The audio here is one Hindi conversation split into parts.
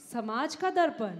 समाज का दर्पण।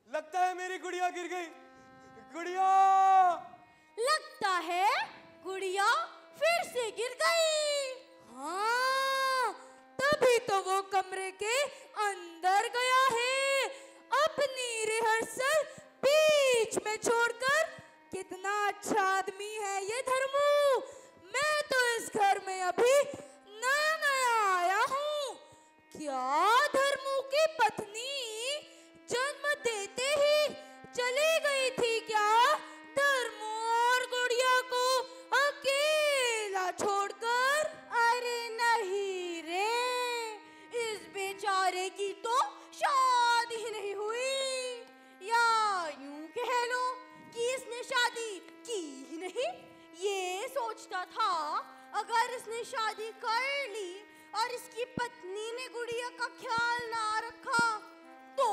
लगता है मेरी गुड़िया गिर गई। गुड़िया, लगता है गुड़िया फिर से गिर गई। हाँ, तभी तो वो कमरे के अंदर गया है, अपनी रिहर्सल बीच में छोड़कर। कितना अच्छा आदमी है ये धर्मू। मैं तो इस घर में अभी नया नया आया हूँ। क्या धर्मू की पत्नी जन्म देते ही चली गई थी क्या? धर्मू और गुड़िया को अकेला छोड़कर? अरे नहीं रे, इस बेचारे की तो शादी ही नहीं हुई, या यूं कह लो कि इसने शादी की ही नहीं। ये सोचता था अगर इसने शादी कर ली और इसकी पत्नी ने गुड़िया का ख्याल ना रखा तो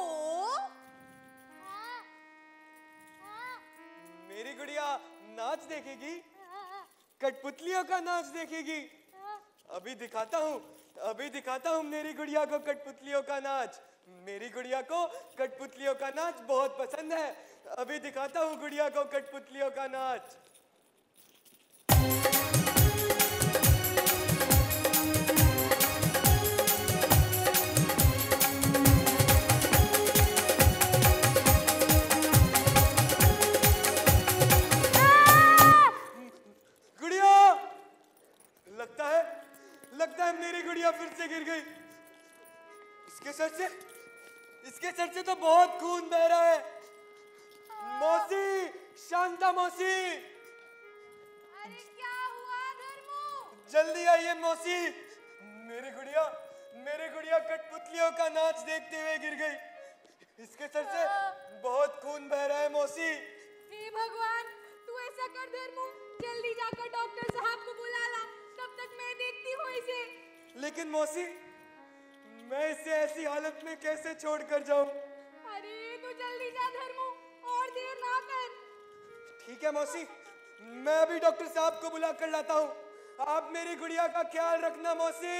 मेरी गुड़िया नाच देखेगी, कठपुतलियों का नाच देखेगी। अभी दिखाता हूँ मेरी गुड़िया को कठपुतलियों का नाच। मेरी गुड़िया को कठपुतलियों का नाच बहुत पसंद है। अभी दिखाता हूँ गुड़िया को कठपुतलियों का नाच। लगता है मेरी गुड़िया फिर से गिर गई। इसके सर से तो बहुत खून बह रहा है। मौसी, शांता मौसी। अरे क्या हुआ धर्मू? जल्दी आइए मौसी। मेरी गुड़िया कठपुतलियों का नाच देखते हुए गिर गई। इसके सर से बहुत खून बह रहा है मौसी। हे भगवान, तू ऐसा कर धर्मू, जल्दी जाकर डॉक्टर साहब को बुला ला। तब तक मैं देखती हूँ इसे। लेकिन मौसी, मैं इसे ऐसी हालत में कैसे छोड़कर जाऊं? अरे तू जल्दी जा धर्मू, और देर ना कर। ठीक है मौसी, मैं अभी डॉक्टर साहब को बुला कर लाता हूँ। आप मेरी गुड़िया का ख्याल रखना मौसी।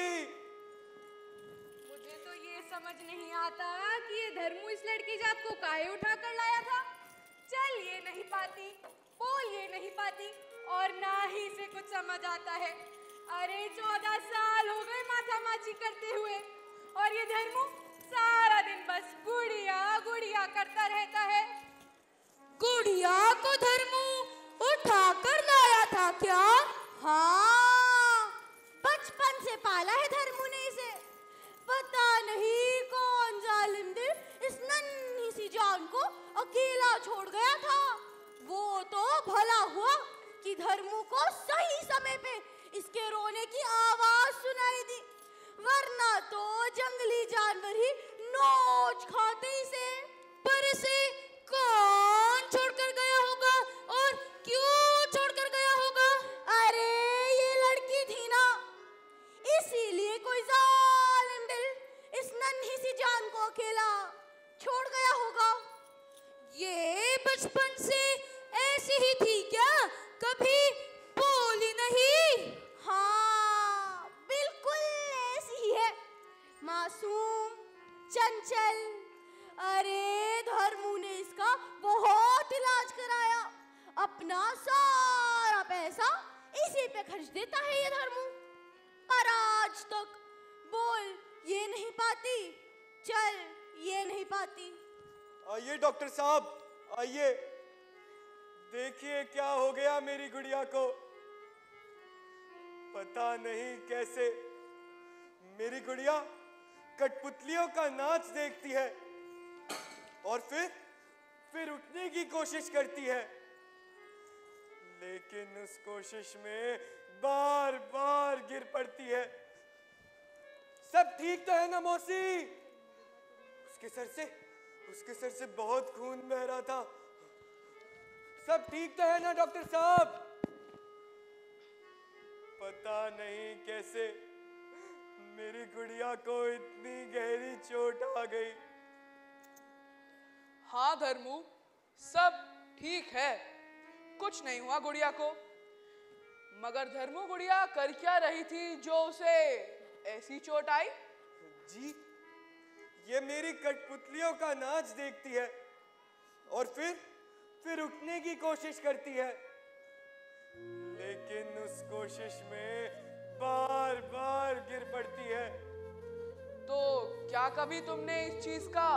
मुझे तो ये समझ नहीं आता कि ये धर्मू इस लड़की जात को काहे उठा कर लाया था। चल ये नहीं पाती, बोल ये नहीं पाती, और ना ही इसे कुछ समझ आता है। अरे 14 साल हो गए माथा माची करते हुए, और ये धर्मू सारा दिन बस गुड़िया गुड़िया करता रहता है। गुड़िया को धर्मू उठा कर लाया था क्या? हाँ, बचपन से पाला है धर्मू ने इसे। पता नहीं कौन जालिम दिल इस नन्ही सी जान को अकेला छोड़ गया था। वो तो भला हुआ कि धर्मू को सही समय पे इसके रोने की आवाज सुनाई दी, वरना तो जंगली जानवर ही नोच खाते इसे। पर इसे कौन छोड़कर गया होगा और क्यों छोड़कर गया होगा? बचपन से ऐसी ही थी क्या? कभी बोली नहीं? हाँ, बिल्कुल ऐसी ही है, मासूम, चंचल। अरे धर्मू ने इसका बहुत इलाज कराया, अपना सारा पैसा इसी पे खर्च देता है ये धर्मू, और आज तक बोल ये नहीं पाती, चल ये नहीं पाती। आइए डॉक्टर साहब, आइए, देखिए क्या हो गया मेरी गुड़िया को। पता नहीं कैसे मेरी गुड़िया कठपुतलियों का नाच देखती है और फिर उठने की कोशिश करती है, लेकिन उस कोशिश में बार बार गिर पड़ती है। सब ठीक तो है ना मौसी? उसके सर से बहुत खून बह रहा था। सब ठीक तो है ना डॉक्टर साहब? पता नहीं कैसे मेरी गुड़िया को इतनी गहरी चोट आ गई। हाँ धर्मू, सब ठीक है, कुछ नहीं हुआ गुड़िया को। मगर धर्मू, गुड़िया कर क्या रही थी जो उसे ऐसी चोट आई? जी, ये मेरी कठपुतलियों का नाच देखती है और फिर उठने की कोशिश करती है, लेकिन उस कोशिश में बार बार गिर पड़ती है। तो क्या कभी तुमने इस चीज का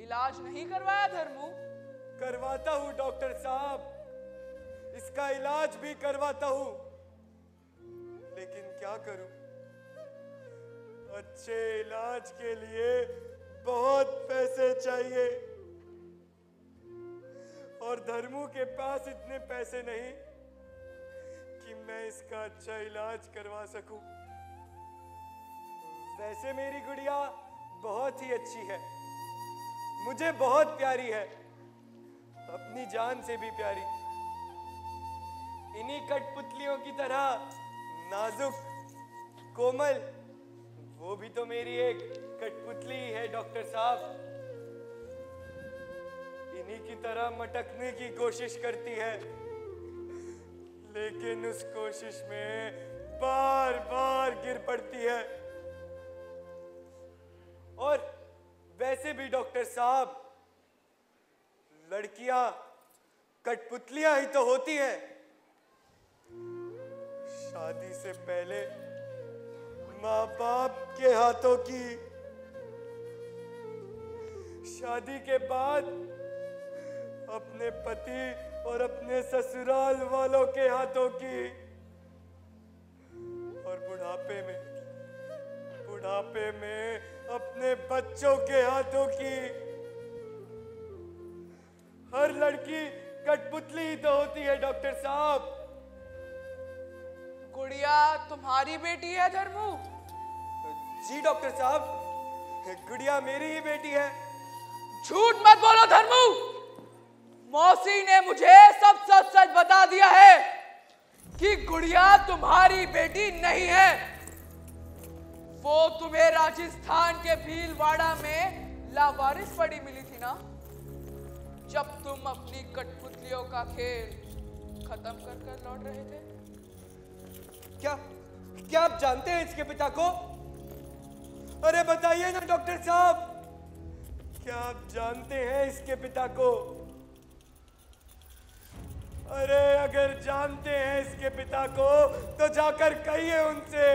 इलाज नहीं करवाया धर्मू? करवाता हूँ डॉक्टर साहब, इसका इलाज भी करवाता हूँ, लेकिन क्या करूं? अच्छे इलाज के लिए बहुत पैसे चाहिए और धर्मू के पास इतने पैसे नहीं कि मैं इसका अच्छा इलाज करवा सकूं। वैसे मेरी गुड़िया बहुत ही अच्छी है, मुझे बहुत प्यारी है, अपनी जान से भी प्यारी। इन्हीं कठपुतलियों की तरह नाजुक, कोमल, वो भी तो मेरी एक कठपुतली है डॉक्टर साहब। इन्हीं की तरह मटकने की कोशिश करती है, लेकिन उस कोशिश में बार बार गिर पड़ती है। और वैसे भी डॉक्टर साहब, लड़कियां कठपुतलियां ही तो होती हैं। शादी से पहले माँ बाप के हाथों की, शादी के बाद अपने पति और अपने ससुराल वालों के हाथों की, और बुढ़ापे में अपने बच्चों के हाथों की। हर लड़की कठपुतली ही तो होती है डॉक्टर साहब। गुड़िया तुम्हारी बेटी है धर्मू? जी डॉक्टर साहब, गुड़िया मेरी ही बेटी है। झूठ मत बोलो धर्मू, मौसी ने मुझे सब सच सच बता दिया है कि गुड़िया तुम्हारी बेटी नहीं है। वो तुम्हें राजस्थान के भीलवाड़ा में लावारिस पड़ी मिली थी ना, जब तुम अपनी कठपुतलियों का खेल खत्म कर लौट रहे थे। क्या आप जानते हैं इसके पिता को? अरे बताइए ना डॉक्टर साहब, क्या आप जानते हैं इसके पिता को? अरे अगर जानते हैं इसके पिता को तो जाकर कहिए उनसे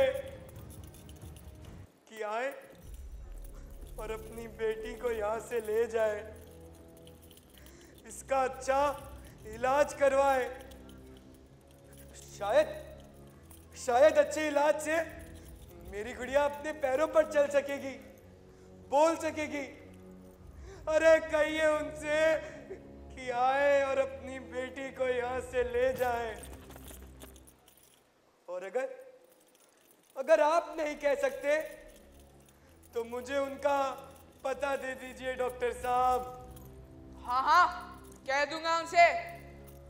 कि आए और अपनी बेटी को यहां से ले जाए, इसका अच्छा इलाज करवाए। शायद अच्छे इलाज से मेरी गुड़िया अपने पैरों पर चल सकेगी, बोल सकेगी। अरे कहिए उनसे कि आए और अपनी बेटी को यहां से ले जाए। और अगर आप नहीं कह सकते तो मुझे उनका पता दे दीजिए डॉक्टर साहब। हाँ, कह दूंगा उनसे,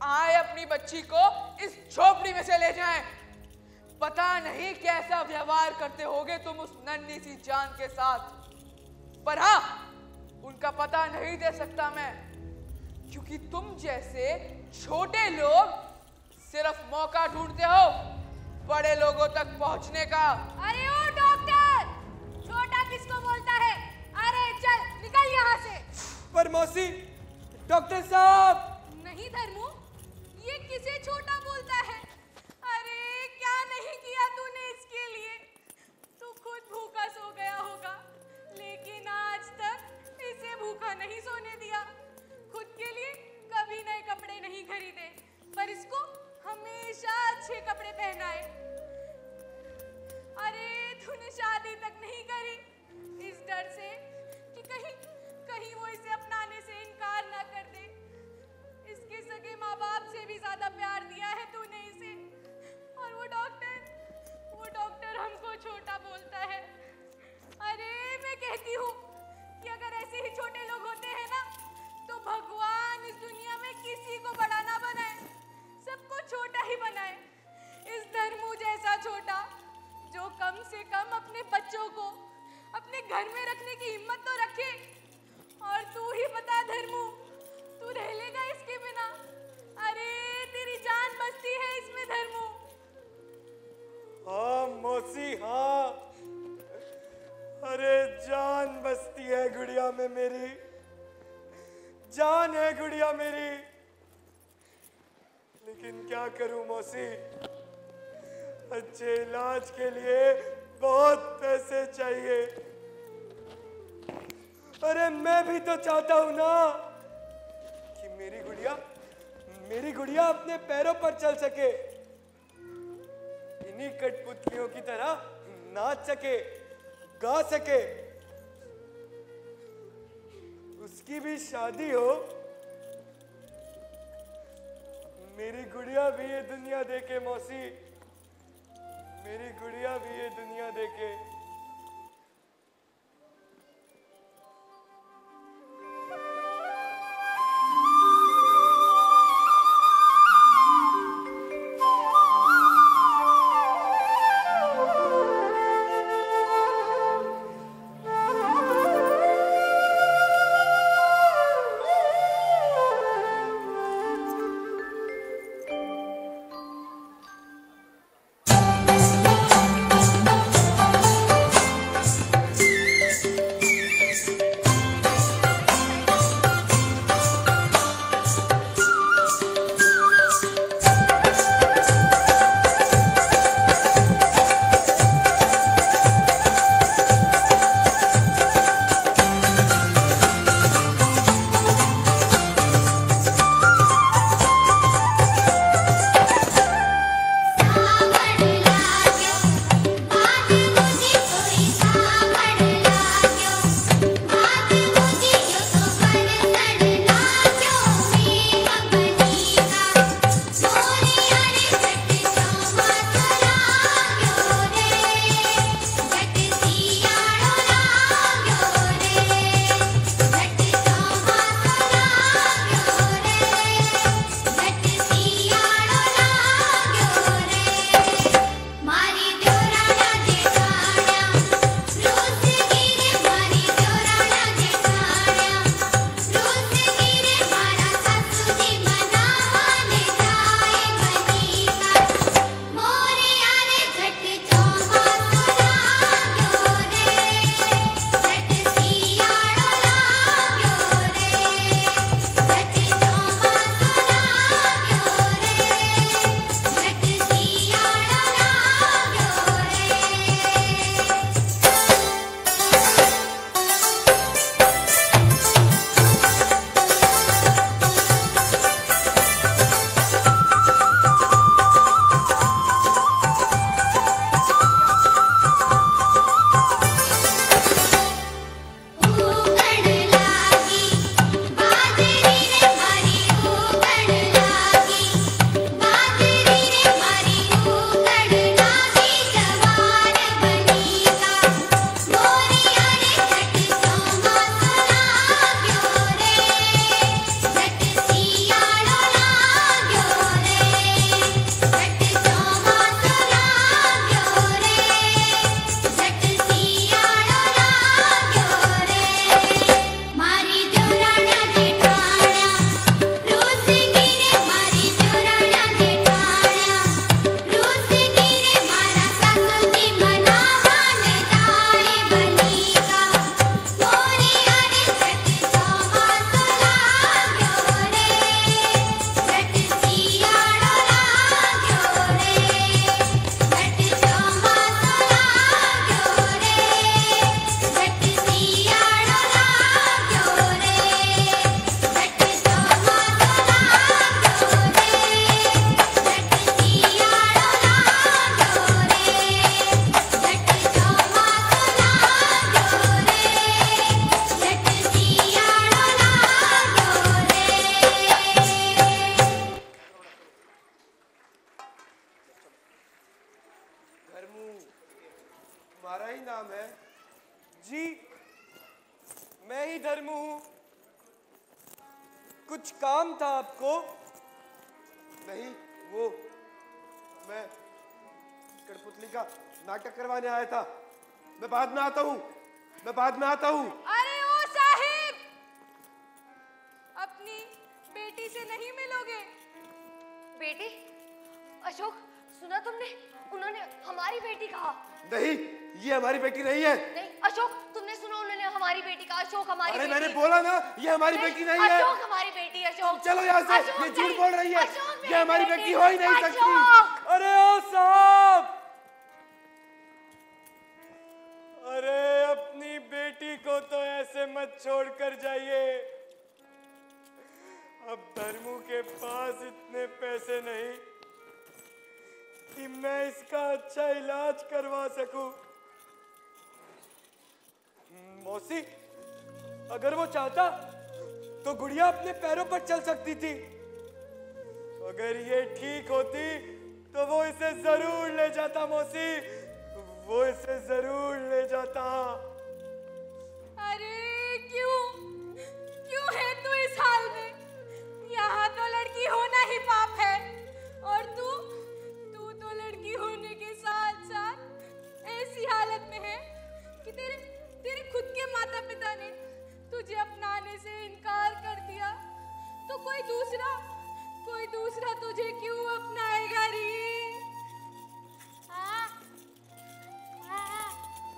आए अपनी बच्ची को इस झोपड़ी में से ले जाएं। पता नहीं कैसा व्यवहार करते होगे तुम उस नन्ही सी जान के साथ, पर हाँ, उनका पता नहीं दे सकता मैं, क्योंकि क्योंकि तुम जैसे छोटे लोग सिर्फ मौका ढूंढते हो बड़े लोगों तक पहुंचने का। अरे ओ डॉक्टर, छोटा किसको बोलता है? अरे चल निकल यहाँ से। पर मौसी, डॉक्टर साहब। नहीं धर्मू, ये किसे छोटा बोलता है? अरे क्या नहीं किया तूने इसके लिए? तू खुद भूखा सो गया होगा, लेकिन आज तक इसे भूखा नहीं सोने दिया। खुद के लिए कभी नए कपड़े नहीं खरीदे, पर इसको हमेशा अच्छे कपड़े पहनाए। अरे तूने शादी तक नहीं करी इस डर से कि कहीं वो इसे अपनाने से इनकार ना कर दे। इसके सगे माँ बाप से भी ज्यादा प्यार दिया है तूने इसे, और वो डॉक्टर हमको छोटा बोलता है। अरे मैं कहती हूँ कि अगर ऐसे ही छोटे लोग होते हैं ना, तो भगवान इस दुनिया में किसी को बड़ा ना बनाए, सबको छोटा ही बनाए। इस धर्मू जैसा छोटा, जो कम से कम अपने बच्चों को अपने घर में रखने की हिम्मत तो रखे। और तू ही बता धर्मू, तू रह लेगा इसके बिना? अरे तेरी जान बसती है इसमें धर्मू। हाँ मौसी, हाँ। अरे जान बसती है गुड़िया में मेरी, जान है गुड़िया मेरी। लेकिन क्या करूं मौसी, अच्छे इलाज के लिए बहुत पैसे चाहिए। अरे मैं भी तो चाहता हूं ना कि मेरी गुड़िया अपने पैरों पर चल सके, इन्हीं कठपुतलियों की तरह नाच सके, गा सके, उसकी भी शादी हो। मेरी गुड़िया भी ये दुनिया देखे मौसी, मेरी गुड़िया भी ये दुनिया देखे। जी, मैं ही धर्मू हूँ। कुछ काम था आपको? नहीं, वो मैं कठपुतली का नाटक करवाने आया था। मैं बाद में आता हूँ, मैं बाद में आता हूँ। अरे ओ साहिब, अपनी बेटी से नहीं मिलोगे? बेटी? अशोक, सुना तुमने? उन्होंने हमारी बेटी कहा। नहीं, ये हमारी बेटी नहीं है। नहीं अशोक, तुमने सुना उन्होंने हमारी बेटी कहा? अशोक हमारी अरे बेटी। मैंने बोला ना, ये हमारी बेटी नहीं है। अशोक हमारी बेटी। अशोक चलो यहाँ से, अशोक ये झूठ नहीं। बोल रही है। अशोक ये हमारी मेरी बेटी हो ही नहीं अशोक! सकती। अरे ओ साहब, अरे अपनी बेटी को तो ऐसे मत छोड़कर जाइए। अब धर्मू के पास इतने पैसे नहीं कि मैं इसका अच्छा इलाज करवा सकूं। मौसी, अगर वो चाहता तो गुड़िया अपने पैरों पर चल सकती थी। अगर ये ठीक होती तो वो इसे जरूर ले जाता। मौसी, वो इसे जरूर ले जाता। अरे क्यों क्यों है तू इस हाल में? यहाँ तो लड़की होना ही पाप है, और तू तो लड़की होने के साथ साथ ऐसी हालत में है कि तेरे खुद के माता पिता ने तुझे अपनाने से इनकार कर दिया, तो कोई दूसरा तुझे क्यों अपनाएगा री?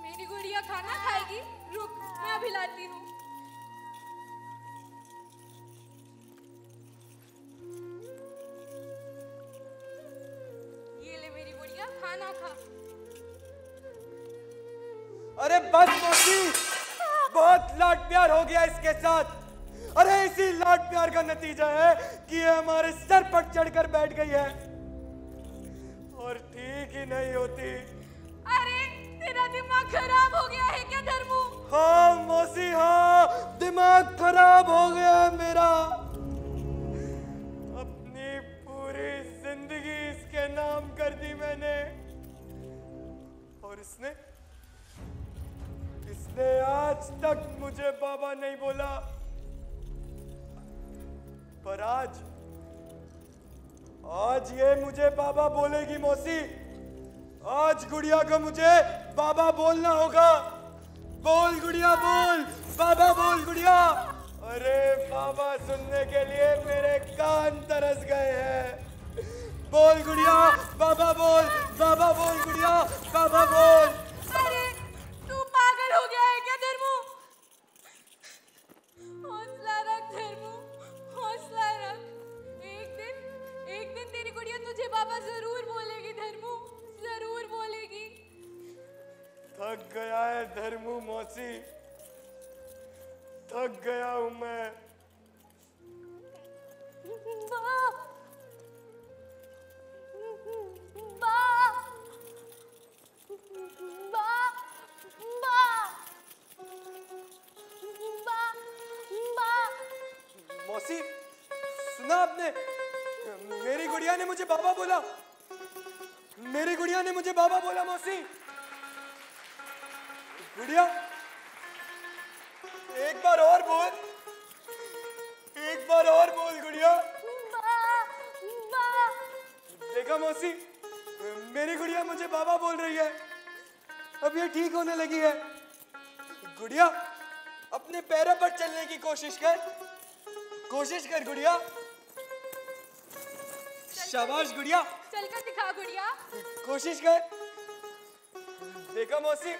मेरी गुड़िया खाना खाएगी, रुक मैं अभी लाती हूँ। ये ले मेरी गुड़िया, खाना खा। अरे बस मौसी, बहुत लाड प्यार हो गया इसके साथ। अरे इसी लाड प्यार का नतीजा है कि ये हमारे सर पर चढ़कर बैठ गई है, और ठीक ही नहीं होती। अरे तेरा दिमाग खराब हो गया है क्या धर्मू? हाँ मौसी, हाँ, दिमाग खराब हो गया है मेरा। अपनी पूरी जिंदगी इसके नाम कर दी मैंने, और इसने आज तक मुझे बाबा नहीं बोला। पर आज ये मुझे बाबा बोलेगी। मौसी, आज गुड़िया को मुझे बाबा बोलना होगा। बोल गुड़िया, बोल बाबा, बोल गुड़िया। अरे बाबा सुनने के लिए मेरे कान तरस गए हैं। बोल गुड़िया, बाबा बोल, बाबा बोल गुड़िया, बाबा बोल। अरे तू पागल हो गया है क्या धर्मू? हौसला रख धर्मू, हौसला रख। एक दिन तेरी गुड़िया तुझे बाबा जरूर बोलेगी धर्मू, जरूर बोलेगी। थक गया है धर्मू मौसी, थक गया हूं मैं। मौसी, सुना आपने? मेरी गुड़िया ने मुझे बाबा बोला। मेरी गुड़िया ने मुझे बाबा बोला। मौसी, गुड़िया, एक बार और बोल, एक बार और बोल गुड़िया। देखा मौसी, मेरी गुड़िया मुझे बाबा बोल रही है। अब ये ठीक होने लगी है। गुड़िया, अपने पैरों पर चलने की कोशिश कर, कोशिश कर गुड़िया। शाबाश गुड़िया, चलकर दिखा गुड़िया। कोशिश कर। देखा मौसी,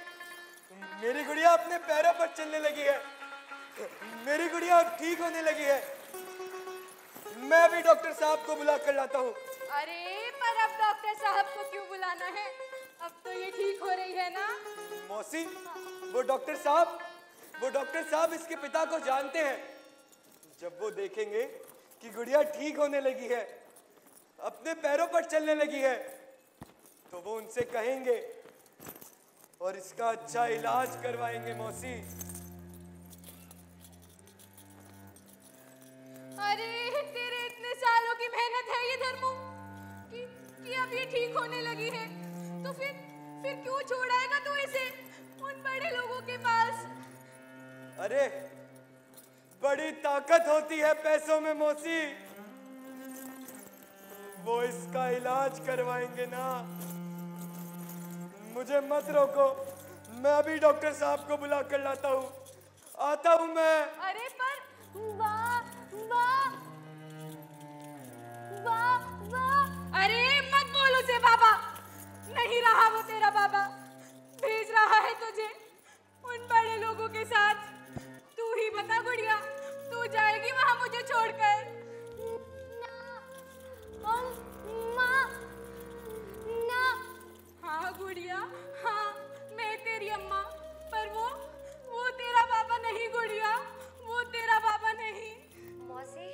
मेरी गुड़िया अपने पैरों पर चलने लगी है। मेरी गुड़िया अब ठीक होने लगी है। मैं भी डॉक्टर साहब को बुला कर लाता हूँ। अरे पर अब डॉक्टर साहब को क्यों बुलाना है? अब तो ये ठीक हो रही है ना? मौसी, वो डॉक्टर साहब इसके पिता को जानते हैं। जब वो देखेंगे कि गुड़िया ठीक होने लगी है, अपने पैरों पर चलने लगी है, तो वो उनसे कहेंगे और इसका अच्छा इलाज करवाएंगे। मौसी, अरे तेरे इतने सालों की मेहनत है ये धर्मू कि अब ये ठीक होने लगी है, तो फिर क्यों छोड़ाएगा तू इसे? उन बड़े लोगों के पास। अरे बड़ी ताकत होती है पैसों में मौसी, वो इसका इलाज करवाएंगे ना। मुझे मत रोको, मैं अभी डॉक्टर साहब को बुला कर लाता हूँ, आता हूँ मैं। अरे पर वाह वाह वाह वाह, अरे मत बोल उसे बाबा, नहीं रहा वो तेरा बाबा, भेज रहा है तुझे उन बड़े लोगों के साथ। तू ही बता गुड़िया, तू जाएगी वहां मुझे छोड़कर? माँ ना। हाँ गुड़िया हाँ, मैं तेरी अम्मा, पर वो तेरा बाबा नहीं गुड़िया, वो तेरा बाबा नहीं। मौसी,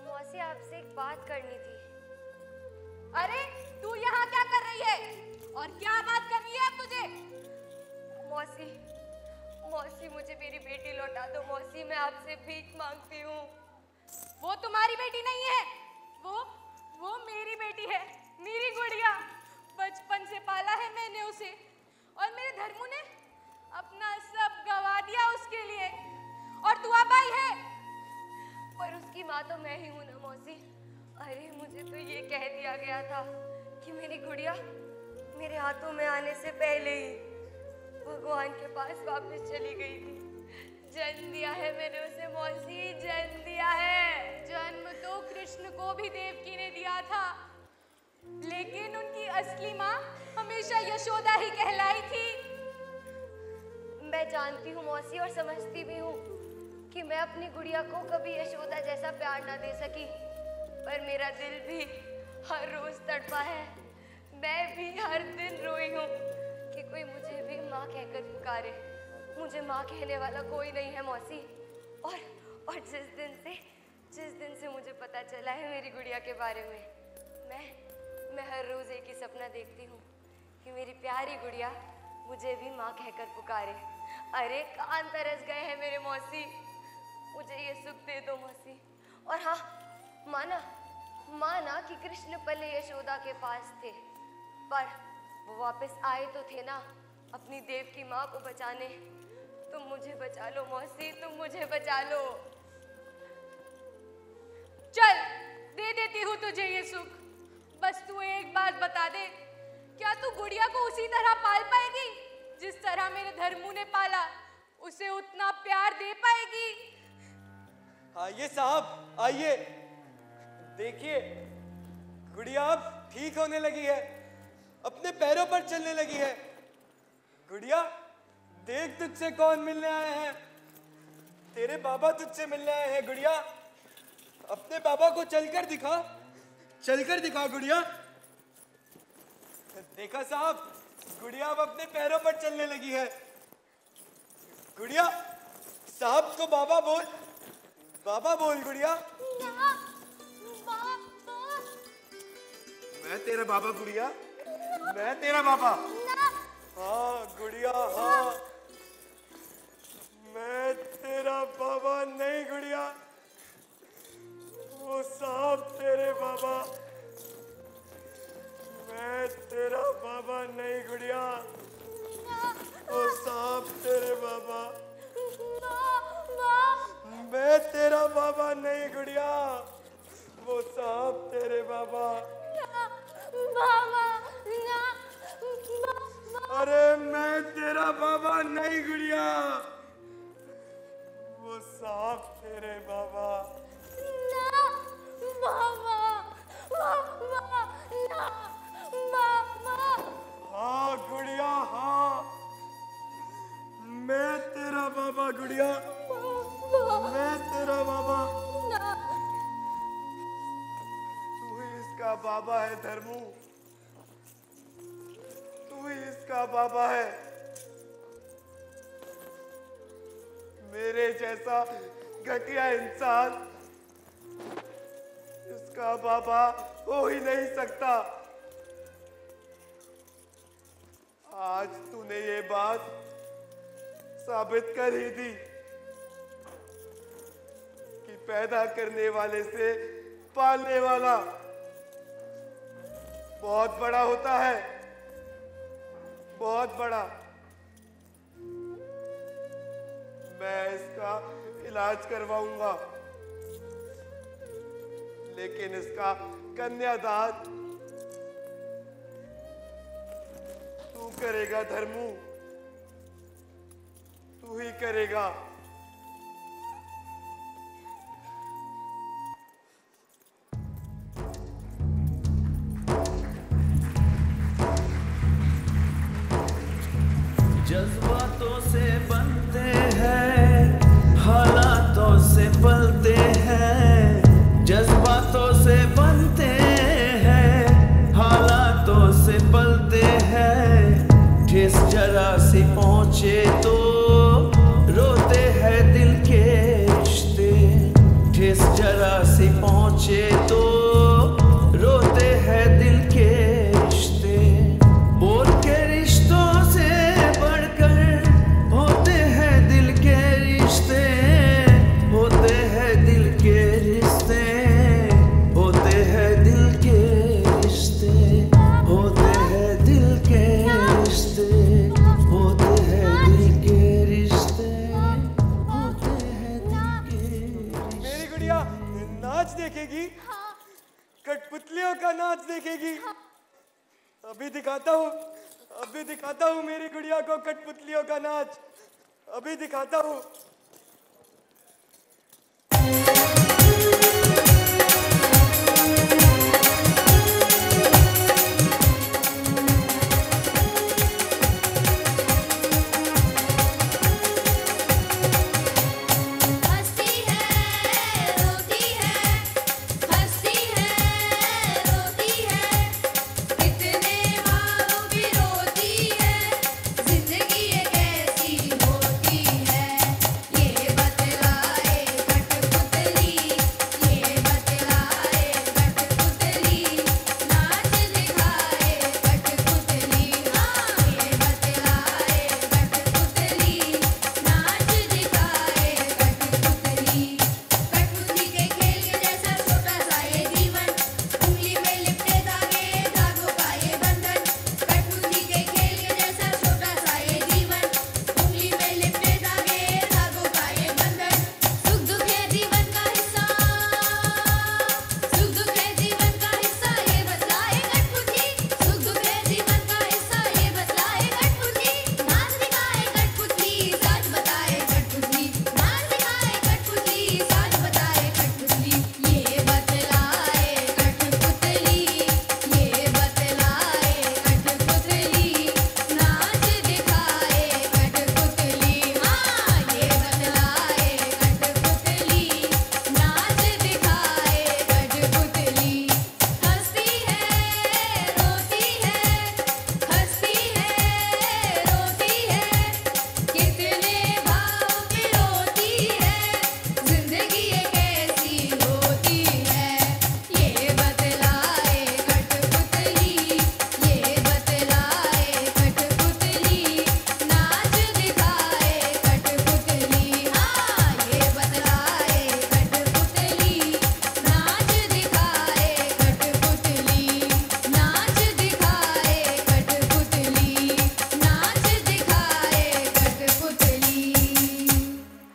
मौसी आपसे एक बात करनी थी। अरे तू यहाँ क्या कर रही है और क्या बात करनी है अब तुझे? मौसी, मौसी मुझे मेरी बेटी लौटा दो मौसी, मैं आपसे भीख मांगती हूँ। वो तुम्हारी बेटी नहीं है, वो मेरी बेटी है, मेरी गुड़िया। बचपन से पाला है मैंने उसे, और मेरे धर्मू ने अपना सब गवा दिया उसके लिए, और तू अब आई है। पर उसकी माँ तो मैं ही हूँ ना मौसी। अरे मुझे तो ये कह दिया गया था कि मेरी गुड़िया मेरे हाथों में आने से पहले ही भगवान के पास वापस चली गई थी। जन्म दिया है मैंने उसे मौसी, जन्म दिया है। जन्म तो कृष्ण को भी देवकी ने दिया था, लेकिन उनकी असली माँ हमेशा यशोदा ही कहलाई थी। मैं जानती हूँ मौसी और समझती भी हूँ कि मैं अपनी गुड़िया को कभी यशोदा जैसा प्यार ना दे सकी, पर मेरा दिल भी हर रोज तड़पा है। मैं भी हर दिन रोई हूँ कि कोई मुझे भी माँ कहकर पुकारे। मुझे माँ कहने वाला कोई नहीं है मौसी। और जिस दिन से मुझे पता चला है मेरी गुड़िया के बारे में, मैं हर रोज एक ही सपना देखती हूँ कि मेरी प्यारी गुड़िया मुझे भी माँ कहकर पुकारे। अरे कान तरस गए हैं मेरे मौसी, मुझे ये सुख दे दो मौसी। और हाँ, माना कि कृष्ण पहले यशोदा के पास थे, पर वो वापस आए तो थे ना अपनी देव की माँ को बचाने। तुम मुझे बचा लो मौसी, तुम मुझे बचा लो। चल दे देती हूँ तुझे ये सुख, बस तू एक बात बता दे, क्या तू गुड़िया को उसी तरह पाल पाएगी जिस तरह मेरे धर्मू ने पाला? उसे उतना प्यार दे पाएगी? आइए साहब आइए, देखिए गुड़िया अब ठीक होने लगी है, अपने पैरों पर चलने लगी है। गुड़िया देख, तुझसे कौन मिलने आए हैं? तेरे बाबा तुझसे मिलने आए हैं गुड़िया। अपने बाबा को चलकर दिखा गुड़िया। देखा साहब, गुड़िया अब अपने पैरों पर चलने लगी है। गुड़िया साहब को बाबा बोल गुड़िया। मैं तेरा बाबा गुड़िया, मैं तेरा बाबा। हाँ गुड़िया हाँ, मैं तेरा बाबा नहीं गुड़िया, वो साहब तेरे बाबा। मैं तेरा बाबा नहीं गुड़िया, वो साहब तेरे बाबा। मैं तेरा बाबा नहीं गुड़िया, वो साहब तेरे बाबा। अरे मैं तेरा बाबा नहीं गुड़िया, वो साहब तेरे बाबा। हाँ गुड़िया हाँ, मैं तेरा बाबा गुड़िया, मैं तेरा बाबा। तू ही इसका बाबा है धर्मू, तू ही इसका बाबा है। मेरे जैसा घटिया इंसान इसका बाबा हो ही नहीं सकता। आज तूने ये बात साबित कर ही दी कि पैदा करने वाले से पालने वाला बहुत बड़ा होता है, बहुत बड़ा। मैं इसका इलाज करवाऊंगा, लेकिन इसका कन्यादान तू करेगा धर्मू, तू ही करेगा। जज्बातों से बनते हैं, हालातों से पलते हैं। जज्बातों से बनते हैं, हालातों से पलते हैं। ठेस जरा सी पहुंचे तो रोते हैं दिल के रिश्ते। ठेस जरा सी पहुंचे तो रोते हैं दिल के रिश्ते। बोल के रिश्तों से बढ़कर होते हैं दिल के रिश्ते। होते हैं दिल के रिश्ते, होते हैं दिल के रिश्ते। होते हैं दिल के रिश्ते, होते हैं दिल के रिश्ते। होते हैं दिल के रिश्ते। मेरी गुड़िया नाच देखेगी, कठपुतलियों का नाच देखेगी। अभी दिखाता हूँ, अभी दिखाता हूँ मेरी गुड़िया को कठपुतलियों का नाच। अभी दिखाता हूँ।